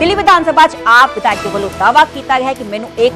ਦਿੱਲੀ ਵਿਧਾਨ ਸਭਾ 'ਚ ਆਪ ਵਿਧਾਇਕ ਦੇ ਵੱਲੋਂ ਦਾਅਵਾ ਕੀਤਾ ਗਿਆ ਹੈ ਕਿ ਮੈਨੂੰ ਇੱਕ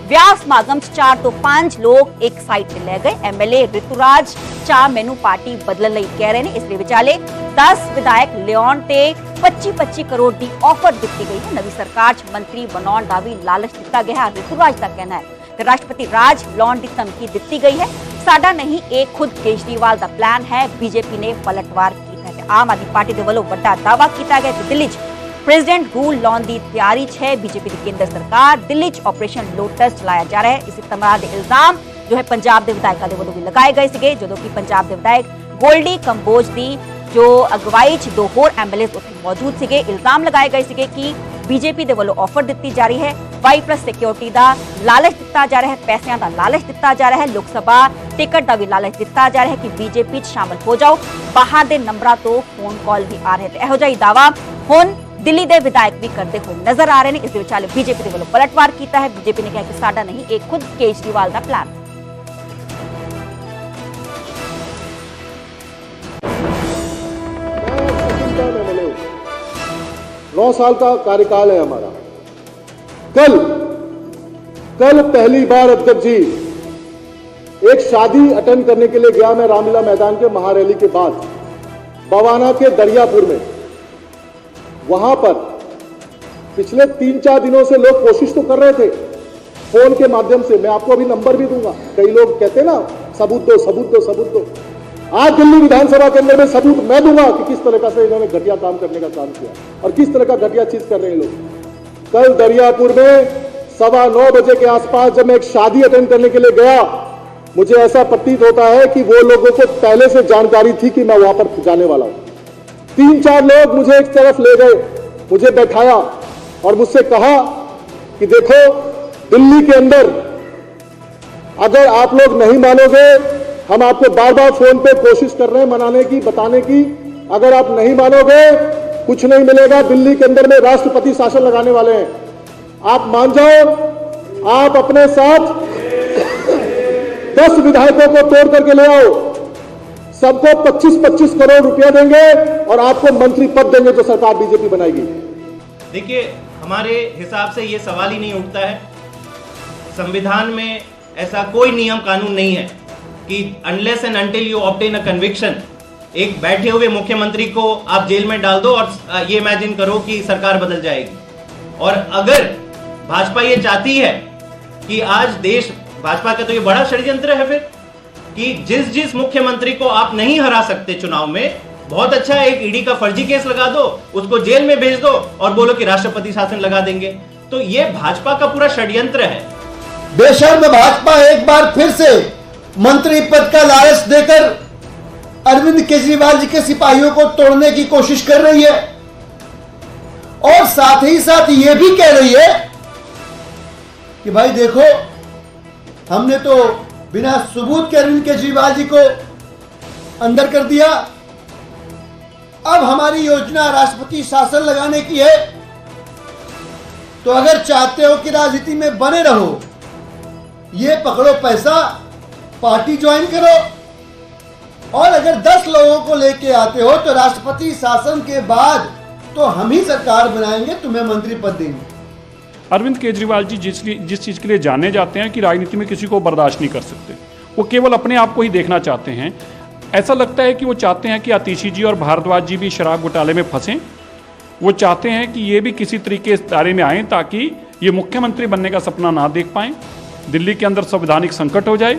ਵਿਆਹ ਸਮਾਗਮ 'ਚ 4 ਤੋਂ 5 ਲੋਕ ਇੱਕ ਸਾਈਡ ਤੇ ਲੈ ਗਏ। ਐਮਐਲਏ ਰਿਤੂਰਾਜ ਚਾਹ ਮੈਨੂੰ ਪਾਰਟੀ ਬਦਲਣ ਲਈ ਕਹਿ ਰਹੇ ਨੇ। ਇਸ ਦੇ ਵਿਚਾਲੇ 10 ਵਿਧਾਇਕ ਲਿਆਉਣ ਤੇ 25-25 ਕਰੋੜ ਦੀ ਆਫਰ ਦਿੱਤੀ ਗਈ ਹੈ। ਨਵੀਂ ਸਰਕਾਰ 'ਚ ਮੰਤਰੀ ਬਣਾਉਣ ਦਾ ਵੀ ਲਾਲਚ ਦਿੱਤਾ ਗਿਆ ਹੈ। ਰਿਤੂਰਾਜ ਦਾ ਕਹਿਣਾ ਹੈ ਕਿ ਰਾਸ਼ਟਰਪਤੀ ਰਾਜ ਲਾਉਣ ਦੀ ਧਮਕੀ ਦਿੱਤੀ ਗਈ ਹੈ। ਸਾਡਾ ਨਹੀਂ, ਇਹ ਖੁਦ ਕੇਜਰੀਵਾਲ ਦਾ ਪਲਾਨ ਹੈ। ਬੀਜੇਪੀ ਨੇ ਪਲਟਵਾਰ ਕੀਤਾ ਹੈ। ਆਮ ਆਦਮੀ ਪਾਰਟੀ ਦੇ ਵੱਲੋਂ ਵੱਡਾ ਦਾਅਵਾ ਕੀਤਾ ਗਿਆ ਕਿ ਦਿੱਲੀ 'ਚ प्रेसिडेंट रूल लाने की तैयारी है। बीजेपी की केंद्र सरकार दिल्ली च ऑपरेशन लोटस चलाया जा रहा है। इसी तरह के इल्जाम जो है पंजाब के विधायकों के वालों भी लगाए गए थे, जो कि पंजाब के विधायक गोल्डी कंबोज की जो अगवाई च 2 होर एमएलए उत्थे मौजूद थे। इल्जाम लगाए गए थे कि बीजेपी के वालों ऑफर दी जा रही है, Y+ सिक्योरिटी का लालच दिता जा रहा है, पैसों का लालच दिता जा रहा है, लोक सभा टिकट का भी लालच दिता जा रहा है कि बीजेपी च शामिल हो जाओ। बाहर के नंबरों तो फोन कॉल भी आ रहे थे। इहो जिहा दावा हुण दिल्ली के विधायक भी करते हुए नजर आ रहे हैं। इस विचाले बीजेपी के वालों पलटवार किया है। बीजेपी ने कहा कि साडा नहीं, एक खुद केजरीवाल का प्लान। 9 साल का कार्यकाल है हमारा। कल पहली बार अध्यक्ष जी एक शादी अटेंड करने के लिए गया मैं रामलीला मैदान के महारैली के बाद बवाना के दरियापुर में। वहां पर पिछले 3-4 दिनों से लोग कोशिश तो कर रहे थे फोन के माध्यम से, मैं आपको अभी नंबर भी दूंगा। कई लोग कहते हैं ना सबूत दो सबूत दो सबूत दो। आज दिल्ली विधानसभा के अंदर में सबूत मैं दूंगा कि किस तरह से इन्होंने घटिया काम करने का काम किया और किस तरह का घटिया चीज कर रहे हैं लोग। कल दरियापुर में 9:15 बजे के आसपास जब मैं एक शादी अटेंड करने के लिए गया, मुझे ऐसा प्रतीत होता है कि वो लोगों को पहले से जानकारी थी कि मैं वहां पर जाने वाला हूं। 3-4 लोग मुझे एक तरफ ले गए, मुझे बैठाया और मुझसे कहा कि देखो दिल्ली के अंदर अगर आप लोग नहीं मानोगे, हम आपको बार-बार फोन पे कोशिश कर रहे हैं मनाने की, बताने की, अगर आप नहीं मानोगे कुछ नहीं मिलेगा। दिल्ली के अंदर में राष्ट्रपति शासन लगाने वाले हैं, आप मान जाओ। आप अपने साथ 10 विधायकों को तोड़ करके ले आओ, सबको 25-25 करोड़ रुपया देंगे और आपको मंत्री पद देंगे जो सरकार बीजेपी बनाएगी। देखिए, हमारे हिसाब से ये सवाल ही नहीं उठता है। संविधान में ऐसा कोई नियम कानून नहीं है कि unless and until you obtain a conviction, एक बैठे हुए मुख्यमंत्री को आप जेल में डाल दो और ये इमेजिन करो कि सरकार बदल जाएगी। और अगर भाजपा ये चाहती है कि आज देश, भाजपा का तो ये बड़ा षड्यंत्र है फिर कि जिस मुख्यमंत्री को आप नहीं हरा सकते चुनाव में, बहुत अच्छा एक ईडी का फर्जी केस लगा दो, उसको जेल में भेज दो और बोलो कि राष्ट्रपति शासन लगा देंगे। तो ये भाजपा का पूरा षड्यंत्र है। बेशर्म भाजपा एक बार फिर से मंत्री पद का लालच देकर अरविंद केजरीवाल जी के सिपाहियों को तोड़ने की कोशिश कर रही है और साथ ही साथ ये भी कह रही है कि भाई देखो, हमने तो बिना सबूत के अरविंद केजरीवाल जी को अंदर कर दिया, अब हमारी योजना राष्ट्रपति शासन लगाने की है। तो अगर चाहते हो कि राजनीति में बने रहो, ये पकड़ो पैसा, पार्टी ज्वाइन करो और अगर 10 लोगों को लेके आते हो तो राष्ट्रपति शासन के बाद तो हम ही सरकार बनाएंगे, तुम्हें मंत्री पद देंगे। अरविंद केजरीवाल जी जिस चीज़ के लिए जाने जाते हैं कि राजनीति में किसी को बर्दाश्त नहीं कर सकते, वो केवल अपने आप को ही देखना चाहते हैं। ऐसा लगता है कि वो चाहते हैं कि आतिशी जी और भारद्वाज जी भी शराब घोटाले में फंसें। वो चाहते हैं कि ये भी किसी तरीके इस दायरे में आएँ ताकि ये मुख्यमंत्री बनने का सपना ना देख पाएँ, दिल्ली के अंदर संवैधानिक संकट हो जाए।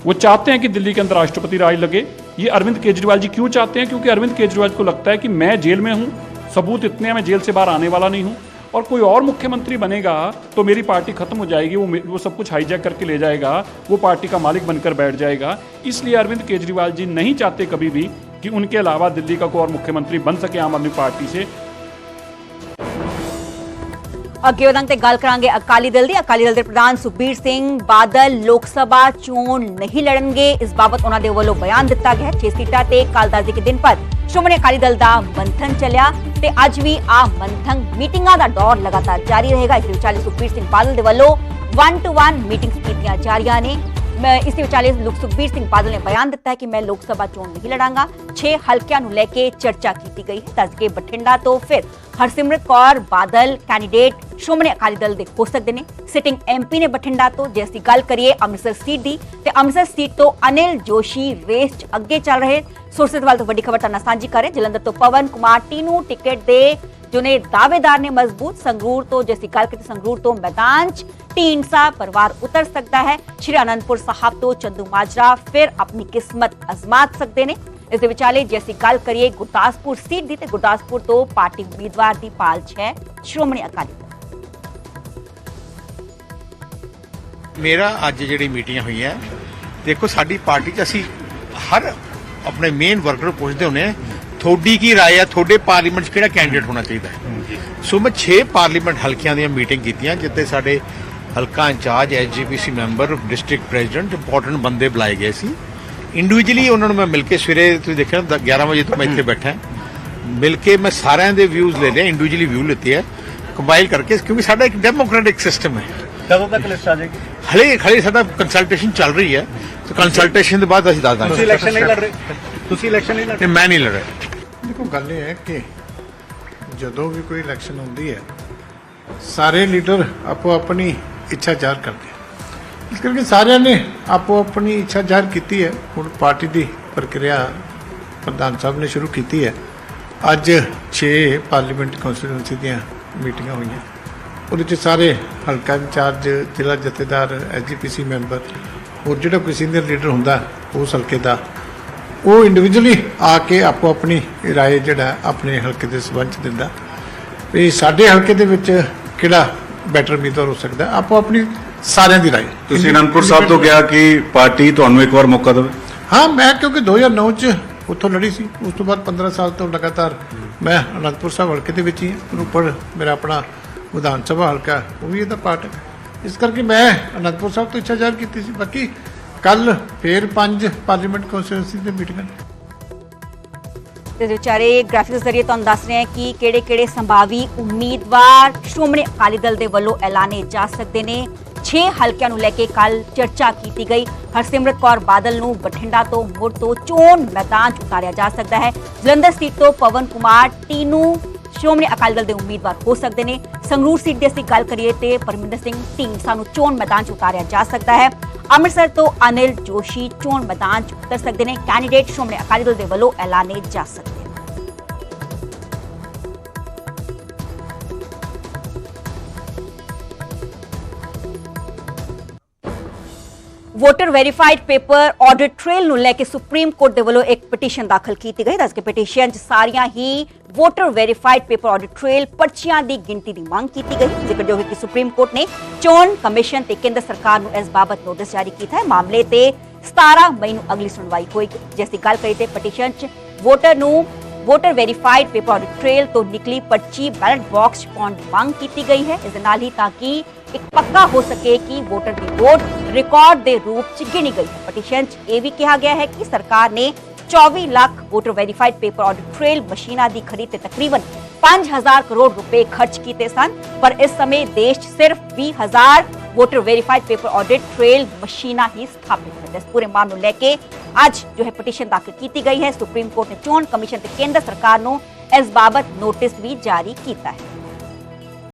वो चाहते हैं कि दिल्ली के अंदर राष्ट्रपति राज लगे। ये अरविंद केजरीवाल जी क्यों चाहते हैं? क्योंकि अरविंद केजरीवाल को लगता है कि मैं जेल में हूँ, सबूत इतने हैं, मैं जेल से बाहर आने वाला नहीं हूँ और कोई और मुख्यमंत्री बनेगा तो मेरी पार्टी खत्म हो जाएगी, वो सब कुछ हाईजैक करके ले जाएगा, वो पार्टी का मालिक बनकर बैठ जाएगा। इसलिए अरविंद केजरीवाल जी नहीं चाहते कभी भी कि उनके अलावा दिल्ली का कोई और मुख्यमंत्री बन सके आम आदमी पार्टी से। ਅੱਗੇ ਵਧਾਂਗੇ ਤੇ ਗੱਲ ਕਰਾਂਗੇ ਅਕਾਲੀ ਦਲ ਦੇ ਪ੍ਰਧਾਨ ਸੁਖਬੀਰ ਸਿੰਘ ਬਾਦਲ ਲੋਕ ਸਭਾ ਚੋਣ ਨਹੀਂ ਲੜਨਗੇ। ਇਸ ਬਾਬਤ ਉਹਨਾਂ ਦੇ ਵੱਲੋਂ ਬਿਆਨ ਦਿੱਤਾ ਗਿਆ। 6 ਸੀਟਾਂ ਤੇ ਕਾਲਦਾਜ਼ੀ के दिन पर ਸ਼੍ਰੋਮਣੀ ਅਕਾਲੀ ਦਲ ਦਾ ਮੰਥਨ ਚੱਲਿਆ ਤੇ ਅੱਜ ਵੀ ਆ ਮੰਥਨ ਮੀਟਿੰਗਾਂ ਦਾ ਦੌਰ ਲਗਾਤਾਰ ਜਾਰੀ ਰਹੇਗਾ। ਇਸ ਵਿਚਾਲੇ ਸੁਖਬੀਰ ਸਿੰਘ ਬਾਦਲ ਦੇ ਵੱਲੋਂ 1-to-1 ਮੀਟਿੰਗਸ ਕੀਤੀਆਂ ਜਾ ਰਹੀਆਂ ਨੇ। ਇਸੇ ਵਿਚਾਲੇ ਸੁਖਬੀਰ ਸਿੰਘ ਬਾਦਲ ਨੇ ਬਿਆਨ ਦਿੱਤਾ ਹੈ ਕਿ ਮੈਂ ਲੋਕ ਸਭਾ ਚੋਣ ਨਹੀਂ ਲੜਾਂਗਾ। 6 ਹਲਕਿਆਂ ਨੂੰ ਲੈ ਕੇ ਚਰਚਾ ਕੀਤੀ ਗਈ ਹੈ। ਦੱਸ ਕੇ ਬਠਿੰਡਾ ਤੋਂ ਫਿਰ ਹਰਸਿਮਰਤ ਕੌਰ ਬਾਦਲ ਕੈਂਡੀਡੇਟ ਸ਼੍ਰੋਮਣੀ ਅਕਾਲੀ ਦਲ ਦੇ ਹੋ ਸਕਦੇ ਨੇ। ਸਿਟਿੰਗ ਐਮਪੀ ਨੇ ਬਠਿੰਡਾ ਤੋਂ। ਜੇ ਅਸੀਂ ਗੱਲ ਕਰੀਏ ਅੰਮ੍ਰਿਤਸਰ ਸੀਟ ਦੀ ਤੇ ਅੰਮ੍ਰਿਤਸਰ ਸੀਟ ਤੋਂ ਅਨਿਲ ਜੋਸ਼ੀ ਰੇਸ 'ਚ ਅੱਗੇ ਚੱਲ ਰਹੇ। ਸੁਰਸਤ ਵੱਲ ਤੋਂ ਵੱਡੀ ਖਬਰ ਤਾਂ ਸਾਂਝੀ ਕਰ ਰਹੇ। ਜਲੰਧਰ ਤੋਂ ਪਵਨ ਕੁਮਾਰ ਟੀਨੂ ਟਿਕਟ ਦੇ जो ने दावेदार ने मजबूत। संगरूर तो जैसी गल की संगरूर तो मैदान ढींडसा परिवार उतर सकता है। श्री आनंदपुर साहब तो चंदू माजरा फिर अपनी किस्मत आजमा सकते हैं। इस विचाले जैसी गल करिए गुरदासपुर सीट दी ते गुरदासपुर तो पार्टी उम्मीदवार की पाल है श्रोमणी अकाली दल। मेरा अज जी मीटिंग हुई है, देखो साडी पार्टी च असी हर अपने मेन वर्कर पुछते होने थोड़ी की राय है, थोड़े पार्लीमेंट किहड़ा कैंडिडेट होना चाहिए। सो मैं 6 पार्लीमेंट हल्कियां दी मीटिंग कीतियां जिते साडे हल्का incharge SGPC member district president important बंदे बुलाए गए सी। इंडिविजुअली उन्होंने मैं मिलके सवेरे तुसीं देखिया 11 बजे तो मैं इत्थे बैठा मिलके मैं सारिਆਂ ਦੇ व्यूज ले लिया, इंडिविजुअली व्यू लेते हैं कंपाइल करके, क्योंकि साडा एक डेमोक्रेटिक सिस्टम है। कदों तक लिस्ट आ जाएगी? हले साडा कंसल्टेशन चल रही है, तो कंसल्टेशन के बाद असीं दस दांगे। इलेक्शन नहीं लड़ रहे? तुसीं इलेक्शन नहीं लड़ रहे? मैं नहीं लड़ रहा। देखो गल ये है कि जदों भी कोई इलैक्शन होती है सारे लीडर आपो अपनी इच्छा जाहिर करते हैं। इस करके सारे ने आपो अपनी इच्छा जाहिर की है। हुण पार्टी की प्रक्रिया प्रधान साहब ने शुरू की है। अज 6 पार्लीमेंट कॉन्स्टिट्यूएंसी दी मीटिंगां हुई, उहदे सारे हल्का इंचार्ज जिला जथेदार SGPC मैंबर और जिहड़ा कोई सीनियर लीडर हुंदा उस हल्के का वो इंडिविजुअली आके आपको अपनी राय जिहड़ा अपने हल्के के संबंध दिंदा भी साडे हल्के दे विच किहड़ा बैटर उम्मीदवार हो सकता है। आपो अपनी सारिਆਂ ਦੀ राय। ਤੁਸੀਂ ਅਨੰਦਪੁਰ ਸਾਹਿਬ ਤੋਂ ਕਿਹਾ कि पार्टी ਤੁਹਾਨੂੰ एक बार मौका देवे? हाँ, मैं क्योंकि 2009 च उत्थों लड़ी सी, उस तो बाद 15 साल तो लगातार मैं अनंदपुर साहब हल्के दे विच ही रोपड़ मेरा अपना विधान सभा हल्का वो भी इहदा पार्ट है। इस करके मैं अनंदपुर साहब तो इच्छा जाहिर की सी। बाकी कल फिर 5 पार्लीमेंट कॉन्स्टिट्यूएंसी दी मीटिंग विचारे ग्राफिक्स जरिए तुहानूं दस रहे हैं कि किहड़े-किहड़े संभावी उम्मीदवार श्रोमणी अकाली दल दे वल्लों ऐलाने जा सकते ने। 6 हल्कियां नूं लैके कल चर्चा की गई। हरसिमरत कौर बादल नूं बठिंडा तो मुड़ तो चोण मैदान च उतारिया जा सकता है। जलंधर सीट तो पवन कुमार टीनू श्रोमणी अकाली दल के उम्मीदवार हो सकते हैं। संगरूर सीट की असीं गल करिए तो परमिंदर सिंह ढींडसा नूं चोण मैदान च उतारिया जा सकता है। अमृतसर तो अनिल जोशी चोण मैदान च उतर सकते हैं। कैंडिडेट श्रोमणी अकाली दल के वल्लों ऐलाने जा सकते हैं। Voter verified paper audit trail ਨੂੰ ਲੈ ਕੇ ਸੁਪਰੀਮ ਕੋਰਟ ਦੇ ਵੱਲੋਂ ਇੱਕ ਪਟੀਸ਼ਨ ਦਾਖਲ ਕੀਤੀ ਗਈ। ਦੱਸ ਕੇ ਪਟੀਸ਼ਨ 'ਚ ਸਾਰੀਆਂ ਹੀ voter verified paper audit trail ਪਰਚੀਆਂ ਦੀ ਗਿਣਤੀ ਦੀ ਮੰਗ ਕੀਤੀ ਗਈ। ਜ਼ਿਕਰਯੋਗ ਹੈ ਕਿ ਸੁਪਰੀਮ ਕੋਰਟ ਨੇ ਚੋਣ ਕਮਿਸ਼ਨ ਤੇ ਕੇਂਦਰ ਸਰਕਾਰ ਨੂੰ ਇਸ ਬਾਬਤ ਨੋਟਿਸ ਜਾਰੀ ਕੀਤਾ ਹੈ। ਮਾਮਲੇ ਤੇ 17 ਮਈ ਨੂੰ ਅਗਲੀ ਸੁਣਵਾਈ ਹੋਏਗੀ। ਜੈਸੀ ਗੱਲ ਕਰੀ ਤੇ ਪਟੀਸ਼ਨ 'ਚ ਵੋਟਰ ਨੂੰ voter verified paper audit trail तो निकली पर्ची बैलेट बॉक्स पाउण की मांग की गई है। इस नाल ही ताकि एक पक्का हो सके कि वोटर की वोट रिकॉर्ड के रूप च गिनी गई है। पटीशन च यह भी कहा गया है कि सरकार ने 24 lakh voter verified paper audit trail मशीना की खरीद से तकरीबन 5000 करोड़ रुपए खर्च किए सन, पर इस समय देश सिर्फ 20,000 voter verified paper audit trail मशीना ही स्थापित है। इस पूरे मामले लेके आज जो है पटीशन दाखिल की गई है। सुप्रीम कोर्ट ने चोण कमीशन ते केंद्र सरकार को इस बाबत नोटिस भी जारी किया है।